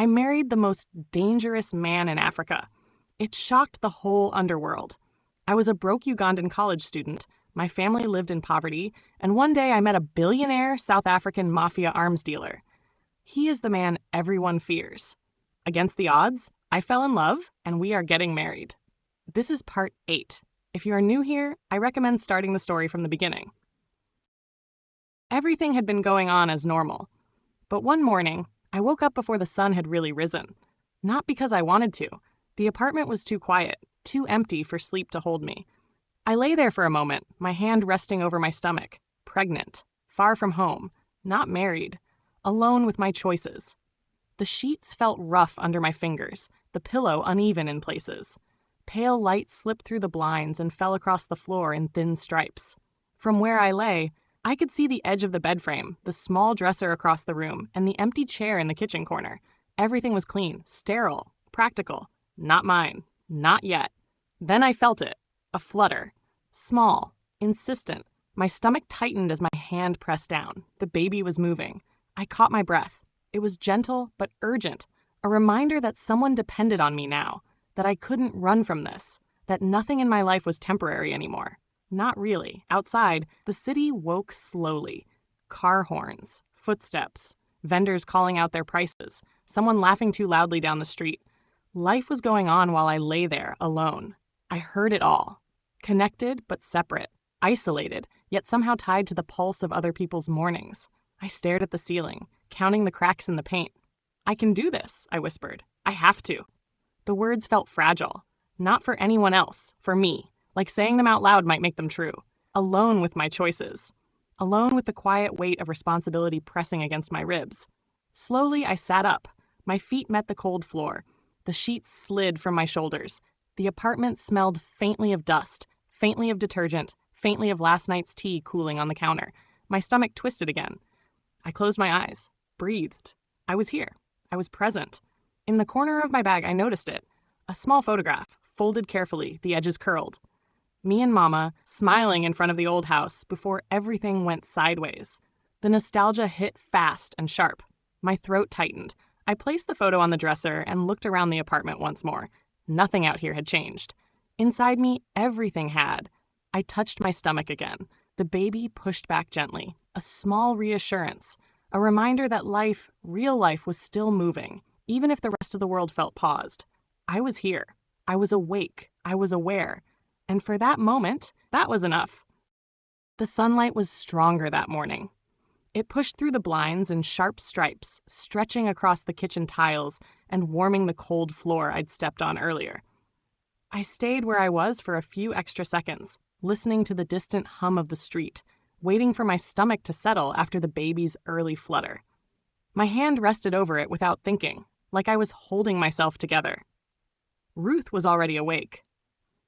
I married the most dangerous man in Africa. It shocked the whole underworld. I was a broke Ugandan college student, my family lived in poverty, and one day I met a billionaire South African mafia arms dealer. He is the man everyone fears. Against the odds, I fell in love, and we are getting married. This is part 8. If you are new here, I recommend starting the story from the beginning. Everything had been going on as normal. But one morning, I woke up before the sun had really risen. Not because I wanted to. The apartment was too quiet, too empty for sleep to hold me. I lay there for a moment, my hand resting over my stomach, pregnant, far from home, not married, alone with my choices. The sheets felt rough under my fingers, the pillow uneven in places. Pale light slipped through the blinds and fell across the floor in thin stripes. From where I lay, I could see the edge of the bed frame, the small dresser across the room, and the empty chair in the kitchen corner. Everything was clean, sterile, practical. Not mine. Not yet. Then I felt it. A flutter. Small. Insistent. My stomach tightened as my hand pressed down. The baby was moving. I caught my breath. It was gentle but urgent. A reminder that someone depended on me now. That I couldn't run from this. That nothing in my life was temporary anymore. Not really. Outside, the city woke slowly. Car horns. Footsteps. Vendors calling out their prices. Someone laughing too loudly down the street. Life was going on while I lay there, alone. I heard it all. Connected but separate. Isolated, yet somehow tied to the pulse of other people's mornings. I stared at the ceiling, counting the cracks in the paint. I can do this, I whispered. I have to. The words felt fragile. Not for anyone else, for me. Like saying them out loud might make them true. Alone with my choices. Alone with the quiet weight of responsibility pressing against my ribs. Slowly, I sat up. My feet met the cold floor. The sheets slid from my shoulders. The apartment smelled faintly of dust, faintly of detergent, faintly of last night's tea cooling on the counter. My stomach twisted again. I closed my eyes, breathed. I was here. I was present. In the corner of my bag, I noticed it. A small photograph, folded carefully, the edges curled. Me and Mama, smiling in front of the old house before everything went sideways. The nostalgia hit fast and sharp. My throat tightened. I placed the photo on the dresser and looked around the apartment once more. Nothing out here had changed. Inside me, everything had. I touched my stomach again. The baby pushed back gently. A small reassurance. A reminder that life, real life, was still moving, even if the rest of the world felt paused. I was here. I was awake. I was aware. And for that moment, that was enough. The sunlight was stronger that morning. It pushed through the blinds in sharp stripes, stretching across the kitchen tiles and warming the cold floor I'd stepped on earlier. I stayed where I was for a few extra seconds, listening to the distant hum of the street, waiting for my stomach to settle after the baby's early flutter. My hand rested over it without thinking, like I was holding myself together. Ruth was already awake.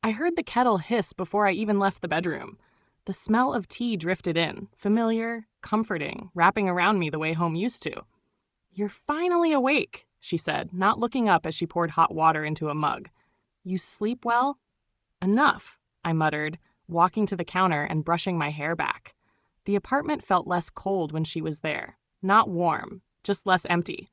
I heard the kettle hiss before I even left the bedroom. The smell of tea drifted in, familiar, comforting, wrapping around me the way home used to. "You're finally awake," she said, not looking up as she poured hot water into a mug. "You sleep well?" "Enough," I muttered, walking to the counter and brushing my hair back. The apartment felt less cold when she was there. Not warm, just less empty.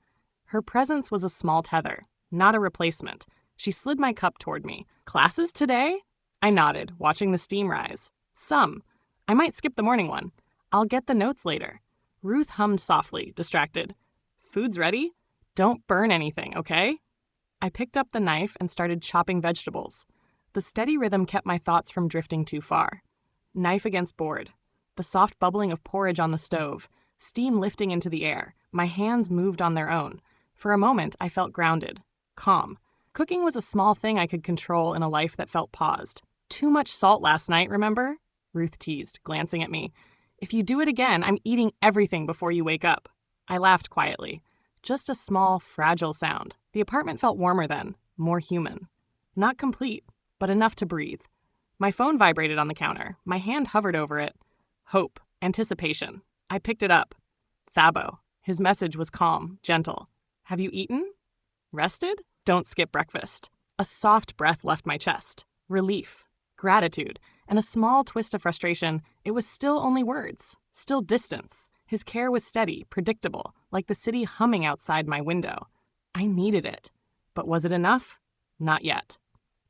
Her presence was a small tether, not a replacement. She slid my cup toward me. "Classes today?" I nodded, watching the steam rise. "Some. I might skip the morning one. I'll get the notes later." Ruth hummed softly, distracted. "Food's ready? Don't burn anything, okay?" I picked up the knife and started chopping vegetables. The steady rhythm kept my thoughts from drifting too far. Knife against board. The soft bubbling of porridge on the stove. Steam lifting into the air. My hands moved on their own. For a moment, I felt grounded. Calm. Cooking was a small thing I could control in a life that felt paused. "Too much salt last night, remember?" Ruth teased, glancing at me. "If you do it again, I'm eating everything before you wake up." I laughed quietly. Just a small, fragile sound. The apartment felt warmer then, more human. Not complete, but enough to breathe. My phone vibrated on the counter. My hand hovered over it. Hope. Anticipation. I picked it up. Thabo. His message was calm, gentle. "Have you eaten? Rested? Don't skip breakfast." A soft breath left my chest. Relief. Gratitude. And a small twist of frustration. It was still only words. Still distance. His care was steady, predictable, like the city humming outside my window. I needed it. But was it enough? Not yet.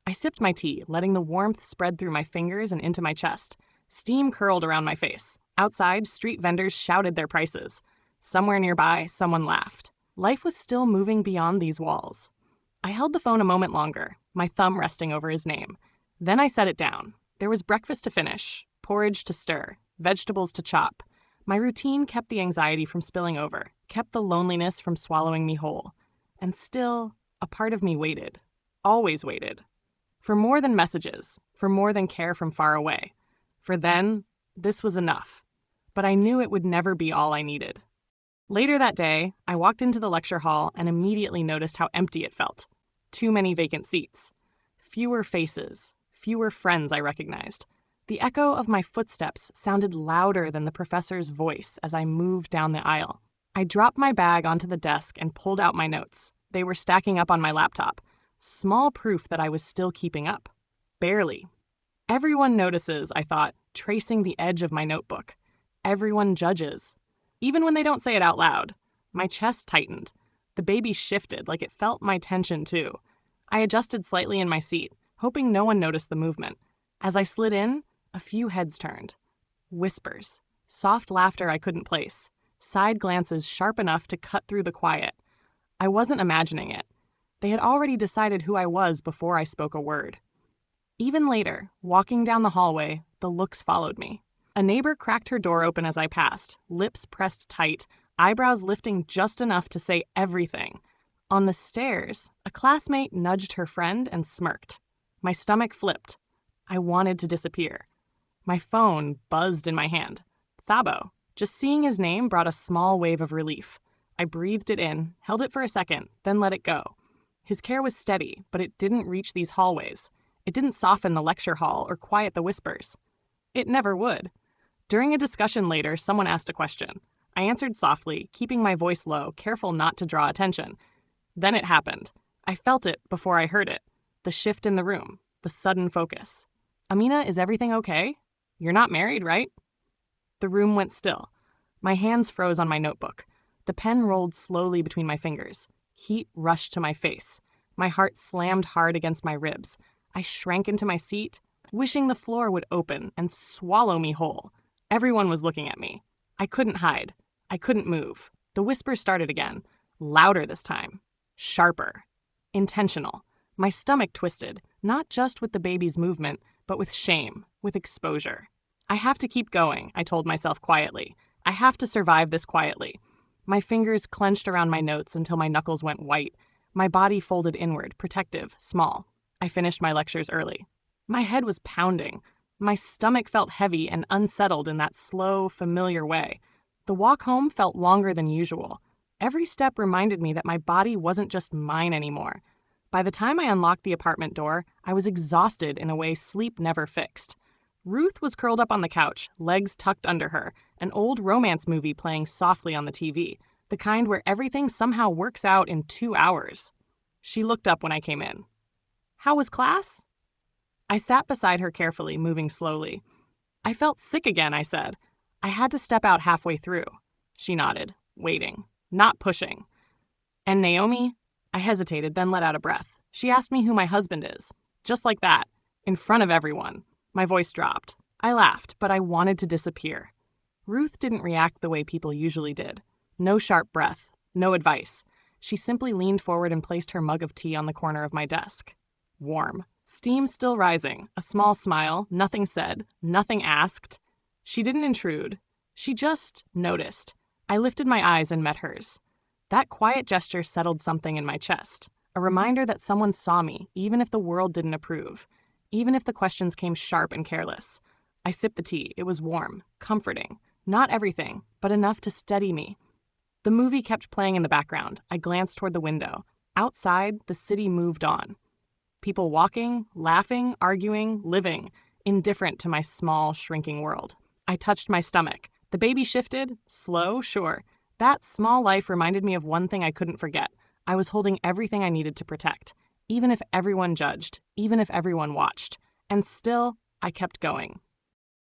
I sipped my tea, letting the warmth spread through my fingers and into my chest. Steam curled around my face. Outside, street vendors shouted their prices. Somewhere nearby, someone laughed. Life was still moving beyond these walls. I held the phone a moment longer, my thumb resting over his name. Then I set it down. There was breakfast to finish, porridge to stir, vegetables to chop. My routine kept the anxiety from spilling over, kept the loneliness from swallowing me whole. And still, a part of me waited. Always waited. For more than messages, for more than care from far away. For then, this was enough. But I knew it would never be all I needed. Later that day, I walked into the lecture hall and immediately noticed how empty it felt. Too many vacant seats. Fewer faces. Fewer friends I recognized. The echo of my footsteps sounded louder than the professor's voice as I moved down the aisle. I dropped my bag onto the desk and pulled out my notes. They were stacking up on my laptop. Small proof that I was still keeping up. Barely. Everyone notices, I thought, tracing the edge of my notebook. Everyone judges. Even when they don't say it out loud. My chest tightened. The baby shifted like it felt my tension too. I adjusted slightly in my seat, hoping no one noticed the movement. As I slid in, a few heads turned. Whispers. Soft laughter I couldn't place. Side glances sharp enough to cut through the quiet. I wasn't imagining it. They had already decided who I was before I spoke a word. Even later, walking down the hallway, the looks followed me. A neighbor cracked her door open as I passed, lips pressed tight, eyebrows lifting just enough to say everything. On the stairs, a classmate nudged her friend and smirked. My stomach flipped. I wanted to disappear. My phone buzzed in my hand. Thabo. Just seeing his name brought a small wave of relief. I breathed it in, held it for a second, then let it go. His care was steady, but it didn't reach these hallways. It didn't soften the lecture hall or quiet the whispers. It never would. During a discussion later, someone asked a question. I answered softly, keeping my voice low, careful not to draw attention. Then it happened. I felt it before I heard it. The shift in the room. The sudden focus. "Amina, is everything okay? You're not married, right?" The room went still. My hands froze on my notebook. The pen rolled slowly between my fingers. Heat rushed to my face. My heart slammed hard against my ribs. I shrank into my seat, wishing the floor would open and swallow me whole. Everyone was looking at me. I couldn't hide. I couldn't move. The whispers started again. Louder this time. Sharper. Intentional. My stomach twisted, not just with the baby's movement, but with shame, with exposure. I have to keep going, I told myself quietly. I have to survive this quietly. My fingers clenched around my notes until my knuckles went white. My body folded inward, protective, small. I finished my lectures early. My head was pounding. My stomach felt heavy and unsettled in that slow, familiar way. The walk home felt longer than usual. Every step reminded me that my body wasn't just mine anymore. By the time I unlocked the apartment door, I was exhausted in a way sleep never fixed. Ruth was curled up on the couch, legs tucked under her, an old romance movie playing softly on the TV, the kind where everything somehow works out in 2 hours. She looked up when I came in. "How was class?" I sat beside her carefully, moving slowly. "I felt sick again," I said. "I had to step out halfway through." She nodded, waiting, not pushing. "And Naomie?" I hesitated, then let out a breath. She asked me who my husband is. Just like that, in front of everyone. My voice dropped. I laughed, but I wanted to disappear. Ruth didn't react the way people usually did. No sharp breath, no advice. She simply leaned forward and placed her mug of tea on the corner of my desk. Warm. Steam still rising. A small smile. Nothing said. Nothing asked. She didn't intrude. She just noticed. I lifted my eyes and met hers. That quiet gesture settled something in my chest. A reminder that someone saw me, even if the world didn't approve. Even if the questions came sharp and careless. I sipped the tea. It was warm. Comforting. Not everything, but enough to steady me. The movie kept playing in the background. I glanced toward the window. Outside, the city moved on. People walking, laughing, arguing, living, indifferent to my small, shrinking world. I touched my stomach. The baby shifted. Slow, sure. That small life reminded me of one thing I couldn't forget. I was holding everything I needed to protect, even if everyone judged, even if everyone watched. And still, I kept going.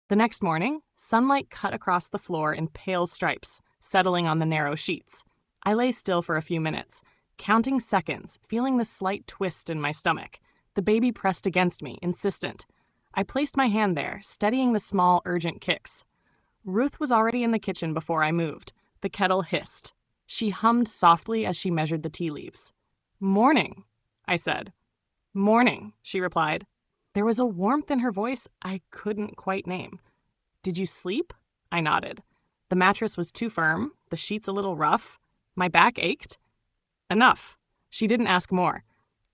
The next morning, sunlight cut across the floor in pale stripes, settling on the narrow sheets. I lay still for a few minutes, counting seconds, feeling the slight twist in my stomach. The baby pressed against me, insistent. I placed my hand there, steadying the small, urgent kicks. Ruth was already in the kitchen before I moved. The kettle hissed. She hummed softly as she measured the tea leaves. "Morning," I said. "Morning," she replied. There was a warmth in her voice I couldn't quite name. "Did you sleep?" I nodded. The mattress was too firm, the sheets a little rough. My back ached. Enough. She didn't ask more.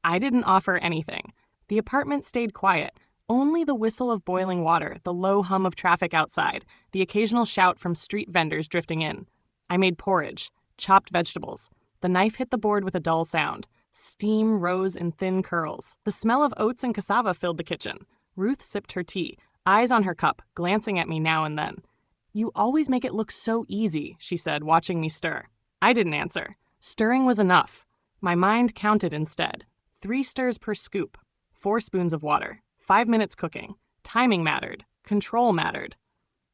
I didn't offer anything. The apartment stayed quiet. Only the whistle of boiling water, the low hum of traffic outside, the occasional shout from street vendors drifting in. I made porridge, chopped vegetables. The knife hit the board with a dull sound. Steam rose in thin curls. The smell of oats and cassava filled the kitchen. Ruth sipped her tea, eyes on her cup, glancing at me now and then. "You always make it look so easy," she said, watching me stir. I didn't answer. Stirring was enough. My mind counted instead. 3 stirs per scoop. 4 spoons of water. 5 minutes cooking. Timing mattered. Control mattered.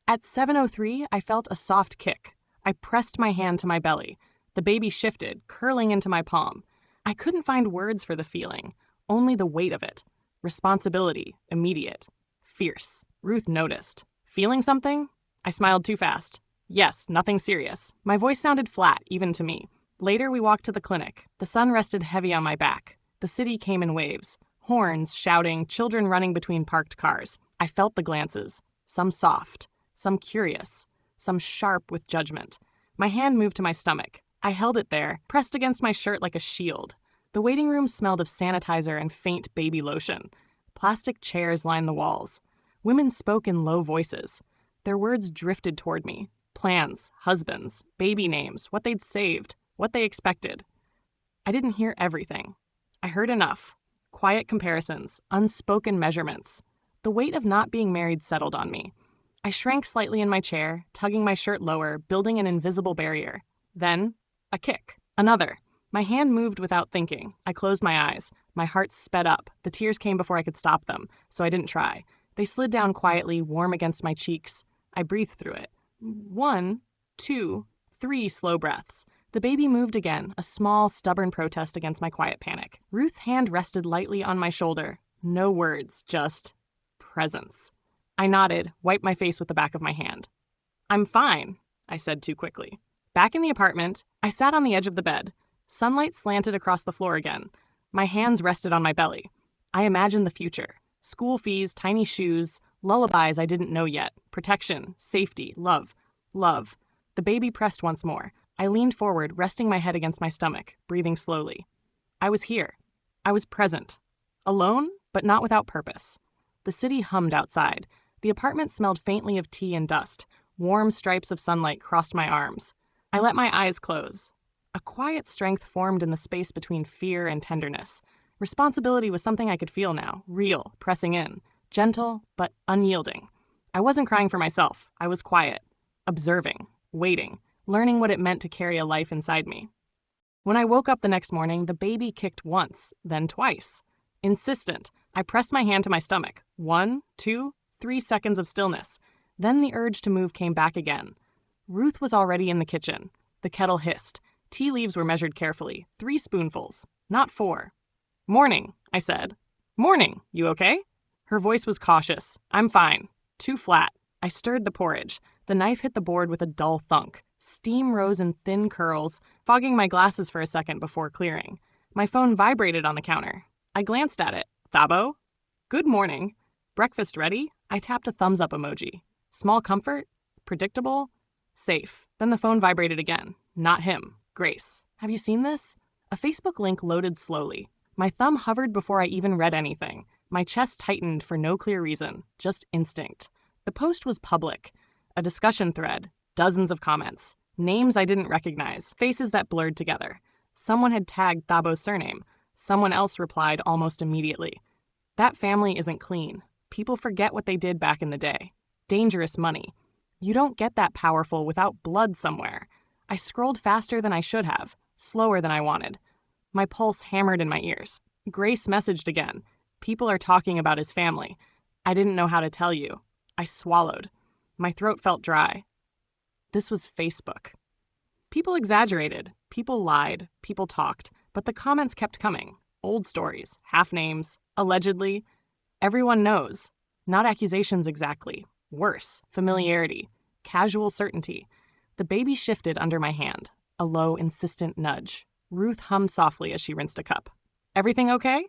At 7:03, I felt a soft kick. I pressed my hand to my belly. The baby shifted, curling into my palm. I couldn't find words for the feeling, only the weight of it. Responsibility, immediate. Fierce. Ruth noticed. "Feeling something?" I smiled too fast. "Yes, nothing serious." My voice sounded flat, even to me. Later, we walked to the clinic. The sun rested heavy on my back. The city came in waves. Horns, shouting, children running between parked cars. I felt the glances. Some soft, some curious, some sharp with judgment. My hand moved to my stomach. I held it there, pressed against my shirt like a shield. The waiting room smelled of sanitizer and faint baby lotion. Plastic chairs lined the walls. Women spoke in low voices. Their words drifted toward me. Plans, husbands, baby names, what they'd saved, what they expected. I didn't hear everything. I heard enough. Quiet comparisons, unspoken measurements. The weight of not being married settled on me. I shrank slightly in my chair, tugging my shirt lower, building an invisible barrier. Then, a kick. Another. My hand moved without thinking. I closed my eyes. My heart sped up. The tears came before I could stop them, so I didn't try. They slid down quietly, warm against my cheeks. I breathed through it. 1, 2, 3 slow breaths. The baby moved again, a small, stubborn protest against my quiet panic. Ruth's hand rested lightly on my shoulder. No words, just presence. I nodded, wiped my face with the back of my hand. "I'm fine," I said too quickly. Back in the apartment, I sat on the edge of the bed. Sunlight slanted across the floor again. My hands rested on my belly. I imagined the future. School fees, tiny shoes, lullabies I didn't know yet, protection, safety, love. Love. The baby pressed once more. I leaned forward, resting my head against my stomach, breathing slowly. I was here. I was present. Alone, but not without purpose. The city hummed outside. The apartment smelled faintly of tea and dust. Warm stripes of sunlight crossed my arms. I let my eyes close. A quiet strength formed in the space between fear and tenderness. Responsibility was something I could feel now, real, pressing in. Gentle, but unyielding. I wasn't crying for myself. I was quiet, observing, waiting, learning what it meant to carry a life inside me. When I woke up the next morning, the baby kicked once, then twice. Insistent, I pressed my hand to my stomach. 1, 2, 3 seconds of stillness. Then the urge to move came back again. Ruth was already in the kitchen. The kettle hissed. Tea leaves were measured carefully. 3 spoonfuls, not 4. "Morning," I said. "Morning, you okay?" Her voice was cautious. "I'm fine." Too flat. I stirred the porridge. The knife hit the board with a dull thunk. Steam rose in thin curls, fogging my glasses for a second before clearing. My phone vibrated on the counter. I glanced at it. Thabo? "Good morning. Breakfast ready?" I tapped a thumbs up emoji. Small comfort? Predictable? Safe. Then the phone vibrated again. Not him. Grace. "Have you seen this?" A Facebook link loaded slowly. My thumb hovered before I even read anything. My chest tightened for no clear reason, just instinct. The post was public. A discussion thread. Dozens of comments. Names I didn't recognize. Faces that blurred together. Someone had tagged Thabo's surname. Someone else replied almost immediately. "That family isn't clean. People forget what they did back in the day. Dangerous money. You don't get that powerful without blood somewhere." I scrolled faster than I should have, slower than I wanted. My pulse hammered in my ears. Grace messaged again. "People are talking about his family. I didn't know how to tell you." I swallowed. My throat felt dry. This was Facebook. People exaggerated. People lied. People talked. But the comments kept coming. Old stories, half names, allegedly. Everyone knows. Not accusations exactly. Worse, familiarity, casual certainty. The baby shifted under my hand, a low, insistent nudge. Ruth hummed softly as she rinsed a cup. Everything okay?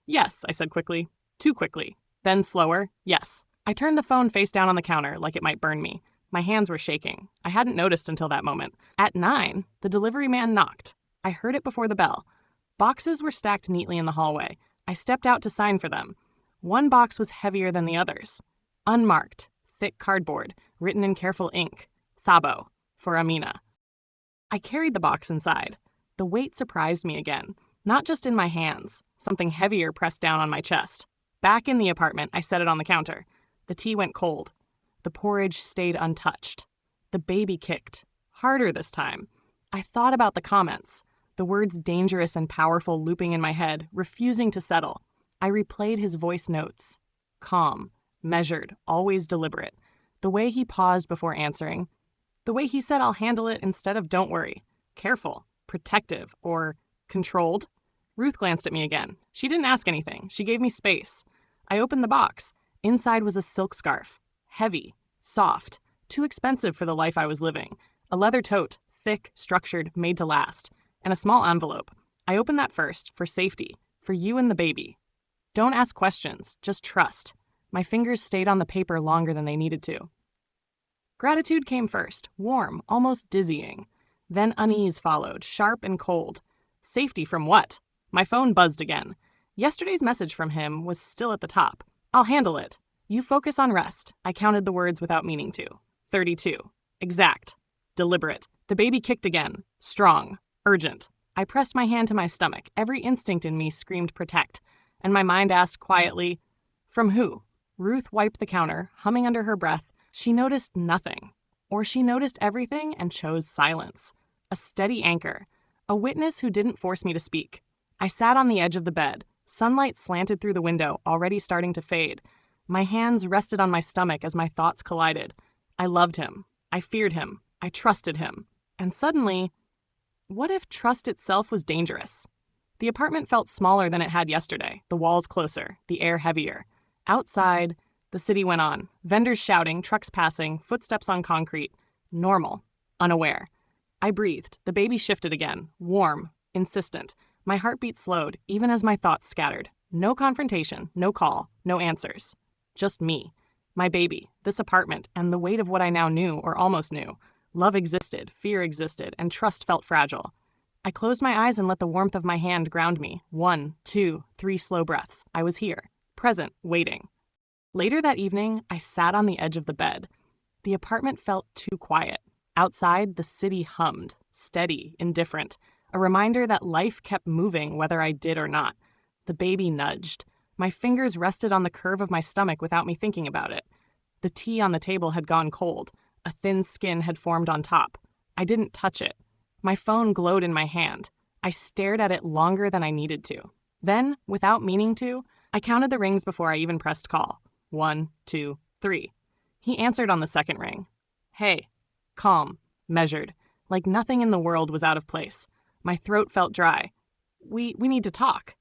Yes, I said quickly. Too quickly. Then slower. Yes. I turned the phone face down on the counter like it might burn me. My hands were shaking. I hadn't noticed until that moment. At 9, the delivery man knocked. I heard it before the bell. Boxes were stacked neatly in the hallway. I stepped out to sign for them. One box was heavier than the others. Unmarked, thick cardboard, written in careful ink. Thabo, for AMINA. I carried the box inside. The weight surprised me again. Not just in my hands. Something heavier pressed down on my chest. Back in the apartment, I set it on the counter. The tea went cold. The porridge stayed untouched. The baby kicked. Harder this time. I thought about the comments. The words dangerous and powerful looping in my head, refusing to settle. I replayed his voice notes. Calm, measured, always deliberate. The way he paused before answering. The way he said I'll handle it instead of don't worry. Careful, protective, or controlled. Ruth glanced at me again. She didn't ask anything. She gave me space. I opened the box. Inside was a silk scarf. Heavy, soft, too expensive for the life I was living. A leather tote, thick, structured, made to last. And a small envelope. I opened that first, for safety, for you and the baby. Don't ask questions, just trust. My fingers stayed on the paper longer than they needed to. Gratitude came first, warm, almost dizzying. Then unease followed, sharp and cold. Safety from what? My phone buzzed again. Yesterday's message from him was still at the top. I'll handle it. You focus on rest. I counted the words without meaning to. 32. Exact. Deliberate. The baby kicked again. Strong. Urgent. I pressed my hand to my stomach. Every instinct in me screamed protect. And my mind asked quietly, from who? Ruth wiped the counter, humming under her breath. She noticed nothing. Or she noticed everything and chose silence. A steady anchor. A witness who didn't force me to speak. I sat on the edge of the bed. Sunlight slanted through the window, already starting to fade. My hands rested on my stomach as my thoughts collided. I loved him. I feared him. I trusted him. And suddenly, what if trust itself was dangerous? The apartment felt smaller than it had yesterday, the walls closer, the air heavier. Outside, the city went on. Vendors shouting, trucks passing, footsteps on concrete. Normal. Unaware. I breathed. The baby shifted again. Warm. Insistent. My heartbeat slowed, even as my thoughts scattered. No confrontation, no call, no answers. Just me. My baby, this apartment, and the weight of what I now knew, or almost knew. Love existed, fear existed, and trust felt fragile. I closed my eyes and let the warmth of my hand ground me. 1, 2, 3 slow breaths. I was here. Present, waiting. Later that evening, I sat on the edge of the bed. The apartment felt too quiet. Outside, the city hummed, steady, indifferent. A reminder that life kept moving whether I did or not. The baby nudged. My fingers rested on the curve of my stomach without me thinking about it. The tea on the table had gone cold. A thin skin had formed on top. I didn't touch it. My phone glowed in my hand. I stared at it longer than I needed to. Then, without meaning to, I counted the rings before I even pressed call. 1, 2, 3. He answered on the second ring. Hey. Calm. Measured. Like nothing in the world was out of place. My throat felt dry. We need to talk.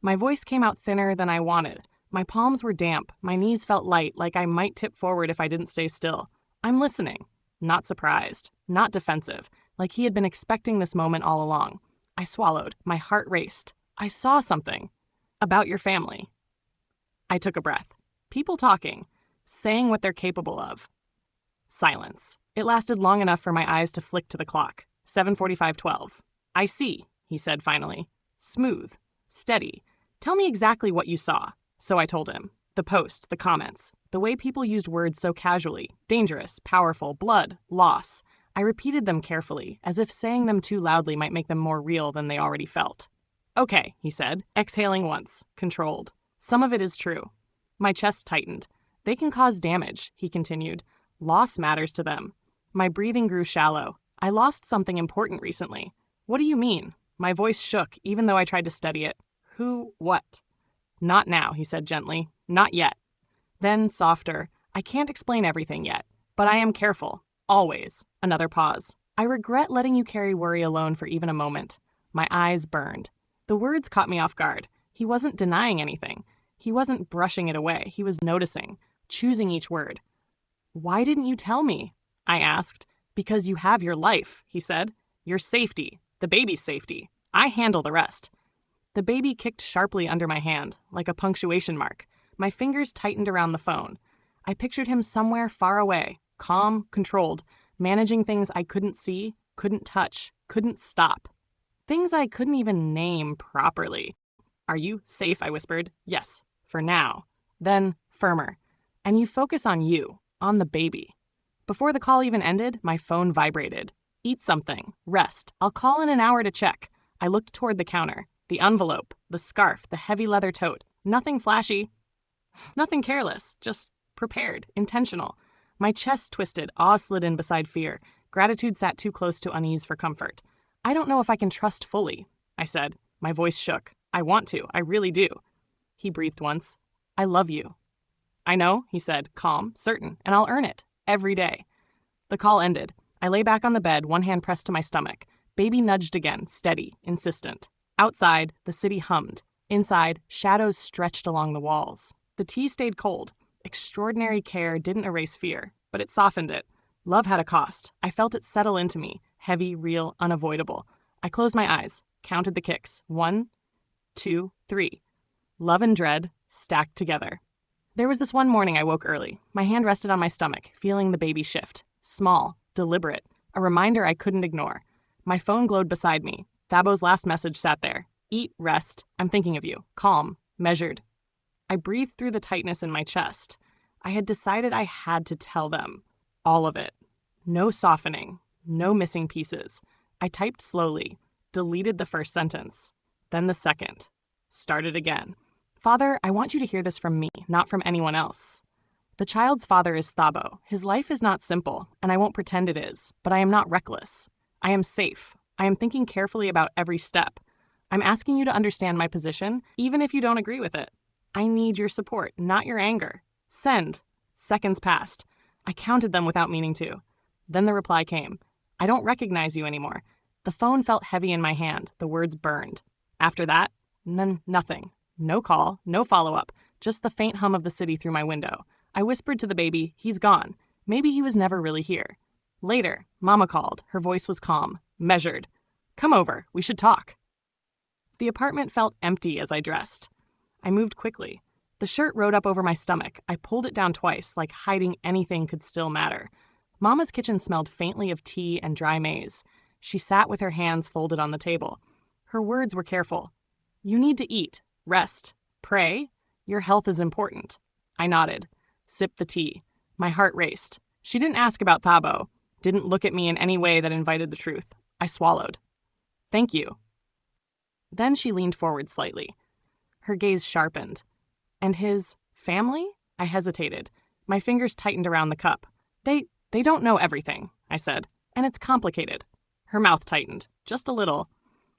My voice came out thinner than I wanted. My palms were damp. My knees felt light, like I might tip forward if I didn't stay still. I'm listening. Not surprised. Not defensive. Like he had been expecting this moment all along. I swallowed. My heart raced. I saw something. About your family. I took a breath. People talking. Saying what they're capable of. Silence. It lasted long enough for my eyes to flick to the clock. 7:45:12. I see, he said finally. Smooth. Steady. Tell me exactly what you saw. So I told him. The post, the comments, the way people used words so casually. Dangerous, powerful, blood, loss. I repeated them carefully, as if saying them too loudly might make them more real than they already felt. Okay, he said, exhaling once, controlled. Some of it is true. My chest tightened. They can cause damage, he continued. Loss matters to them. My breathing grew shallow. I lost something important recently. What do you mean? My voice shook, even though I tried to steady it. Who, what? Not now, he said gently. Not yet. Then, softer. I can't explain everything yet, but I am careful. Always. Another pause. I regret letting you carry worry alone for even a moment. My eyes burned. The words caught me off guard. He wasn't denying anything. He wasn't brushing it away. He was noticing, choosing each word. "Why didn't you tell me?" I asked. "Because you have your life," he said. "Your safety, the baby's safety. I handle the rest." The baby kicked sharply under my hand, like a punctuation mark. My fingers tightened around the phone. I pictured him somewhere far away, calm, controlled, managing things I couldn't see, couldn't touch, couldn't stop. Things I couldn't even name properly. "Are you safe?" I whispered. "Yes, for now." Then, firmer. "And you focus on you, on the baby." Before the call even ended, my phone vibrated. "Eat something. Rest. I'll call in an hour to check." I looked toward the counter. The envelope, the scarf, the heavy leather tote. Nothing flashy. Nothing careless. Just prepared. Intentional. My chest twisted. Awe slid in beside fear. Gratitude sat too close to unease for comfort. "I don't know if I can trust fully," I said. My voice shook. "I want to. I really do." He breathed once. "I love you." "I know," he said, calm, certain, "and I'll earn it. Every day." The call ended. I lay back on the bed, one hand pressed to my stomach. Baby nudged again, steady, insistent. Outside, the city hummed. Inside, shadows stretched along the walls. The tea stayed cold. Extraordinary care didn't erase fear, but it softened it. Love had a cost. I felt it settle into me, heavy, real, unavoidable. I closed my eyes, counted the kicks. 1, 2, 3. Love and dread stacked together. There was this one morning I woke early. My hand rested on my stomach, feeling the baby shift. Small, deliberate, a reminder I couldn't ignore. My phone glowed beside me. Thabo's last message sat there. "Eat, rest. I'm thinking of you." Calm, measured. I breathed through the tightness in my chest. I had decided I had to tell them. All of it. No softening. No missing pieces. I typed slowly, deleted the first sentence, then the second. Started again. "Father, I want you to hear this from me, not from anyone else. The child's father is Thabo. His life is not simple, and I won't pretend it is, but I am not reckless. I am safe. I am thinking carefully about every step. I'm asking you to understand my position, even if you don't agree with it. I need your support, not your anger. Send." Seconds passed. I counted them without meaning to. Then the reply came. "I don't recognize you anymore." The phone felt heavy in my hand. The words burned. After that, nothing. No call, no follow-up, just the faint hum of the city through my window. I whispered to the baby, "He's gone." Maybe he was never really here. Later, Mama called. Her voice was calm, measured. "Come over. We should talk." The apartment felt empty as I dressed. I moved quickly. The shirt rode up over my stomach. I pulled it down twice, like hiding anything could still matter. Mama's kitchen smelled faintly of tea and dry maize. She sat with her hands folded on the table. Her words were careful. "You need to eat, rest, pray. Your health is important." I nodded, sipped the tea. My heart raced. She didn't ask about Thabo, didn't look at me in any way that invited the truth. I swallowed. "Thank you." Then she leaned forward slightly. Her gaze sharpened. "And his family?" I hesitated. My fingers tightened around the cup. They don't know everything," I said, "and it's complicated." Her mouth tightened, just a little.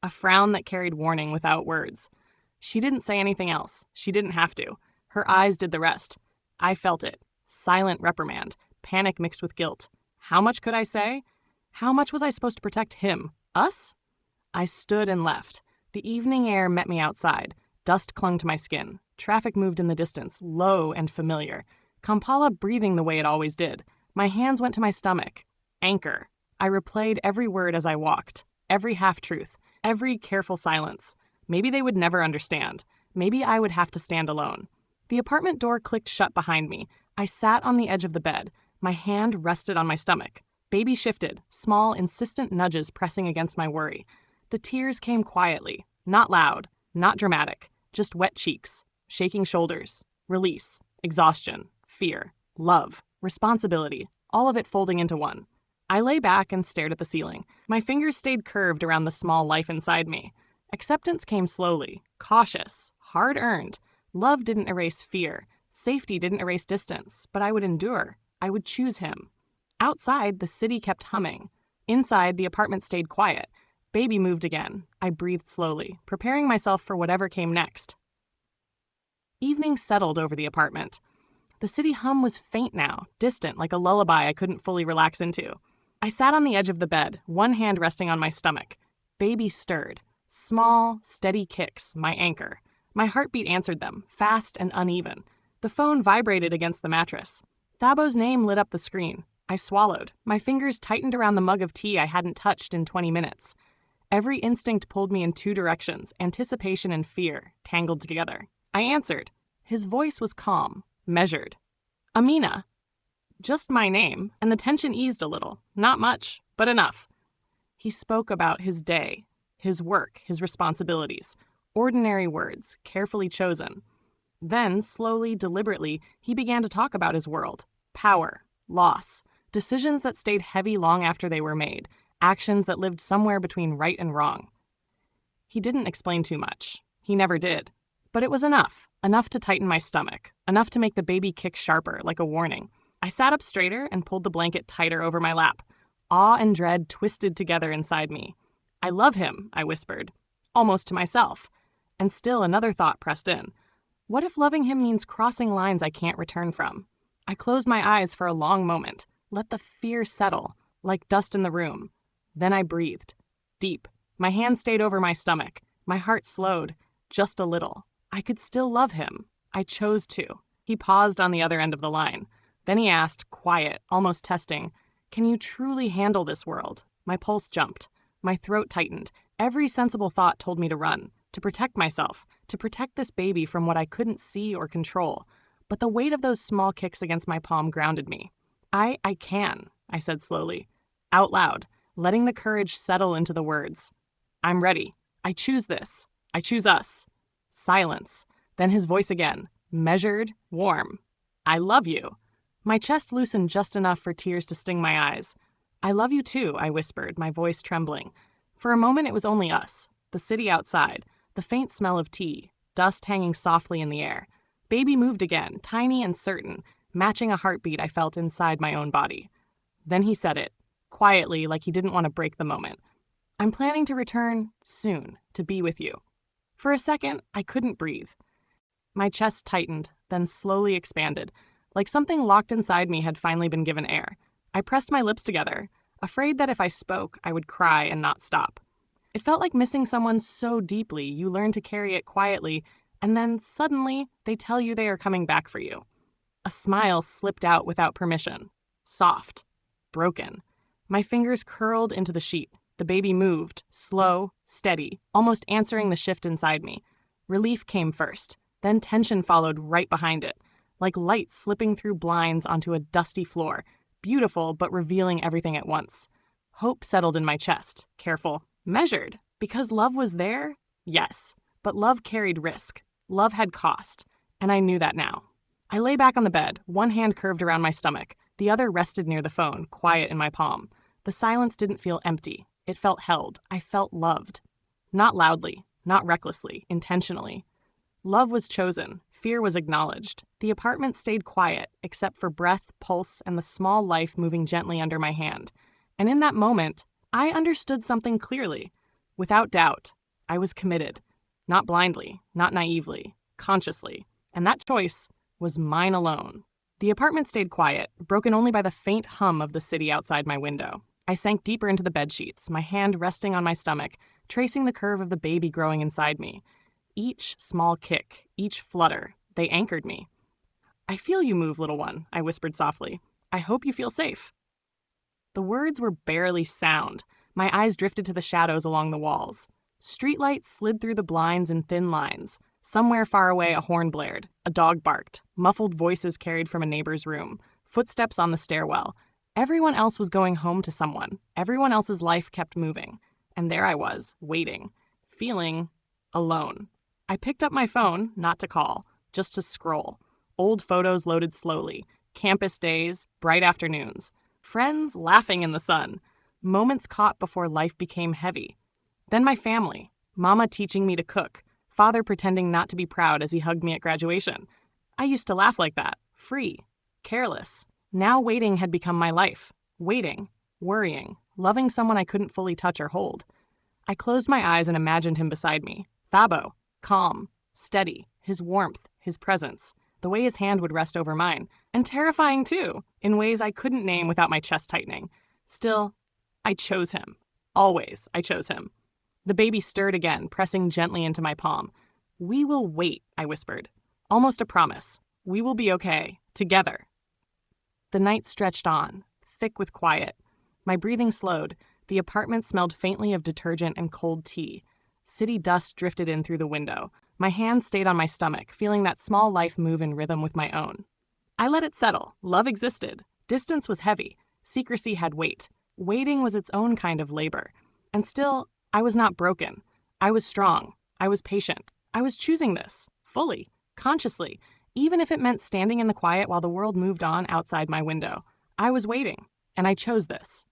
A frown that carried warning without words. She didn't say anything else. She didn't have to. Her eyes did the rest. I felt it. Silent reprimand. Panic mixed with guilt. How much could I say? How much was I supposed to protect him? Us? I stood and left. The evening air met me outside. Dust clung to my skin. Traffic moved in the distance, low and familiar. Kampala breathing the way it always did. My hands went to my stomach. Anchor. I replayed every word as I walked. Every half-truth. Every careful silence. Maybe they would never understand. Maybe I would have to stand alone. The apartment door clicked shut behind me. I sat on the edge of the bed. My hand rested on my stomach. Baby shifted, small, insistent nudges pressing against my worry. The tears came quietly, not loud, not dramatic, just wet cheeks, shaking shoulders, release, exhaustion, fear, love, responsibility, all of it folding into one. I lay back and stared at the ceiling. My fingers stayed curved around the small life inside me. Acceptance came slowly, cautious, hard-earned. Love didn't erase fear. Safety didn't erase distance, but I would endure. I would choose him. Outside, the city kept humming. Inside, the apartment stayed quiet. Baby moved again. I breathed slowly, preparing myself for whatever came next. Evening settled over the apartment. The city hum was faint now, distant, like a lullaby I couldn't fully relax into. I sat on the edge of the bed, one hand resting on my stomach. Baby stirred. Small, steady kicks, my anchor. My heartbeat answered them, fast and uneven. The phone vibrated against the mattress. Thabo's name lit up the screen. I swallowed. My fingers tightened around the mug of tea I hadn't touched in 20 minutes. Every instinct pulled me in two directions, anticipation and fear, tangled together. I answered. His voice was calm, measured. AMINA. Just my name, and the tension eased a little. Not much, but enough. He spoke about his day, his work, his responsibilities. Ordinary words, carefully chosen. Then, slowly, deliberately, he began to talk about his world. Power, loss, decisions that stayed heavy long after they were made, actions that lived somewhere between right and wrong. He didn't explain too much. He never did. But it was enough to tighten my stomach, enough to make the baby kick sharper, like a warning. I sat up straighter and pulled the blanket tighter over my lap. Awe and dread twisted together inside me. I love him, I whispered, almost to myself. And still another thought pressed in. What if loving him means crossing lines I can't return from? I closed my eyes for a long moment, let the fear settle, like dust in the room. Then I breathed. Deep. My hand stayed over my stomach. My heart slowed. Just a little. I could still love him. I chose to. He paused on the other end of the line. Then he asked, quiet, almost testing, "Can you truly handle this world?" My pulse jumped. My throat tightened. Every sensible thought told me to run, to protect myself, to protect this baby from what I couldn't see or control. But the weight of those small kicks against my palm grounded me. I can, I said slowly, out loud, letting the courage settle into the words. I'm ready. I choose this. I choose us. Silence. Then his voice again, measured, warm. I love you. My chest loosened just enough for tears to sting my eyes. I love you too, I whispered, my voice trembling. For a moment it was only us, the city outside, the faint smell of tea, dust hanging softly in the air. Baby moved again, tiny and certain, matching a heartbeat I felt inside my own body. Then he said it, quietly, like he didn't want to break the moment. I'm planning to return soon, to be with you. For a second, I couldn't breathe. My chest tightened, then slowly expanded, like something locked inside me had finally been given air. I pressed my lips together, afraid that if I spoke, I would cry and not stop. It felt like missing someone so deeply you learn to carry it quietly, and then suddenly they tell you they are coming back for you. A smile slipped out without permission. Soft. Broken. My fingers curled into the sheet. The baby moved, slow, steady, almost answering the shift inside me. Relief came first, then tension followed right behind it, like light slipping through blinds onto a dusty floor, beautiful but revealing everything at once. Hope settled in my chest, careful, measured, because love was there, yes, but love carried risk. Love had cost, and I knew that now. I lay back on the bed, one hand curved around my stomach, the other rested near the phone, quiet in my palm. The silence didn't feel empty. It felt held. I felt loved. Not loudly, not recklessly, intentionally. Love was chosen. Fear was acknowledged. The apartment stayed quiet, except for breath, pulse, and the small life moving gently under my hand. And in that moment, I understood something clearly. Without doubt, I was committed. Not blindly, not naively, consciously. And that choice was mine alone. The apartment stayed quiet, broken only by the faint hum of the city outside my window. I sank deeper into the bedsheets, my hand resting on my stomach, tracing the curve of the baby growing inside me. Each small kick, each flutter, they anchored me. I feel you move, little one, I whispered softly. I hope you feel safe. The words were barely sound. My eyes drifted to the shadows along the walls. Streetlights slid through the blinds in thin lines. Somewhere far away, a horn blared. A dog barked. Muffled voices carried from a neighbor's room. Footsteps on the stairwell. Everyone else was going home to someone. Everyone else's life kept moving. And there I was, waiting, feeling alone. I picked up my phone, not to call, just to scroll. Old photos loaded slowly. Campus days, bright afternoons. Friends laughing in the sun. Moments caught before life became heavy. Then my family. Mama teaching me to cook. Father pretending not to be proud as he hugged me at graduation. I used to laugh like that. Free. Careless. Now waiting had become my life. Waiting. Worrying. Loving someone I couldn't fully touch or hold. I closed my eyes and imagined him beside me. Thabo. Calm. Steady. His warmth. His presence. The way his hand would rest over mine. And terrifying too, in ways I couldn't name without my chest tightening. Still, I chose him. Always, I chose him. The baby stirred again, pressing gently into my palm. "We will wait," I whispered. Almost a promise. "We will be okay. Together." The night stretched on, thick with quiet. My breathing slowed. The apartment smelled faintly of detergent and cold tea. City dust drifted in through the window. My hands stayed on my stomach, feeling that small life move in rhythm with my own. I let it settle. Love existed. Distance was heavy. Secrecy had weight. Waiting was its own kind of labor. And still, I was not broken. I was strong. I was patient. I was choosing this, fully, consciously, even if it meant standing in the quiet while the world moved on outside my window. I was waiting, and I chose this.